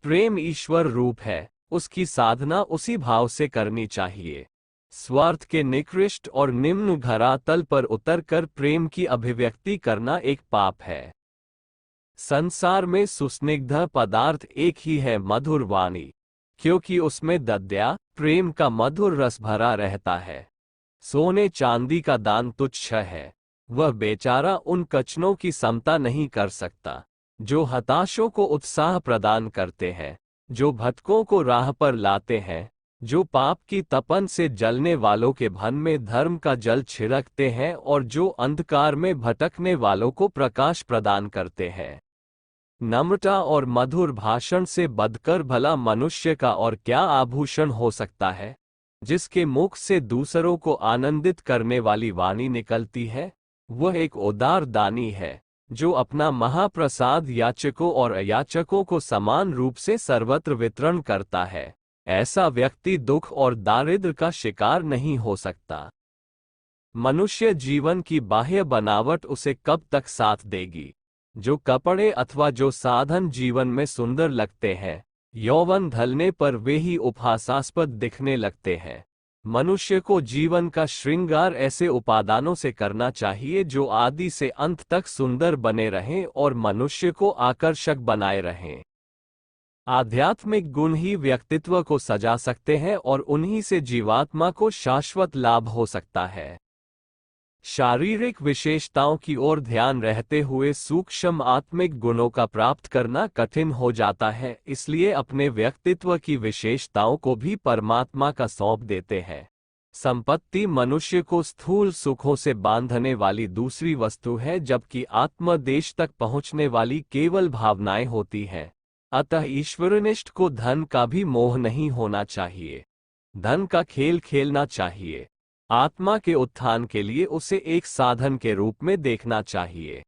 प्रेम ईश्वर रूप है, उसकी साधना उसी भाव से करनी चाहिए। स्वार्थ के निकृष्ट और निम्न धरातल पर उतरकर प्रेम की अभिव्यक्ति करना एक पाप है। संसार में सुस्निग्ध पदार्थ एक ही है, मधुर वाणी, क्योंकि उसमें दद्या प्रेम का मधुर रस भरा रहता है। सोने चांदी का दान तुच्छ है, वह बेचारा उन कचनों की समता नहीं कर सकता जो हताशों को उत्साह प्रदान करते हैं, जो भटकों को राह पर लाते हैं, जो पाप की तपन से जलने वालों के मन में धर्म का जल छिड़कते हैं और जो अंधकार में भटकने वालों को प्रकाश प्रदान करते हैं। नम्रता और मधुर भाषण से बढ़कर भला मनुष्य का और क्या आभूषण हो सकता है। जिसके मुख से दूसरों को आनंदित करने वाली वाणी निकलती है, वह एक उदार दानी है, जो अपना महाप्रसाद याचकों और अयाचकों को समान रूप से सर्वत्र वितरण करता है। ऐसा व्यक्ति दुख और दारिद्र्य का शिकार नहीं हो सकता। मनुष्य जीवन की बाह्य बनावट उसे कब तक साथ देगी? जो कपड़े अथवा जो साधन जीवन में सुंदर लगते हैं, यौवन ढलने पर वे ही उपहासास्पद दिखने लगते हैं। मनुष्य को जीवन का श्रृंगार ऐसे उपादानों से करना चाहिए जो आदि से अंत तक सुंदर बने रहें और मनुष्य को आकर्षक बनाए रहें। आध्यात्मिक गुण ही व्यक्तित्व को सजा सकते हैं और उन्हीं से जीवात्मा को शाश्वत लाभ हो सकता है। शारीरिक विशेषताओं की ओर ध्यान रहते हुए सूक्ष्म आत्मिक गुणों का प्राप्त करना कठिन हो जाता है, इसलिए अपने व्यक्तित्व की विशेषताओं को भी परमात्मा का सौंप देते हैं। संपत्ति मनुष्य को स्थूल सुखों से बांधने वाली दूसरी वस्तु है, जबकि आत्मदेश तक पहुंचने वाली केवल भावनाएं होती हैं। अतः ईश्वरनिष्ठ को धन का भी मोह नहीं होना चाहिए। धन का खेल खेलना चाहिए। आत्मा के उत्थान के लिए उसे एक साधन के रूप में देखना चाहिए।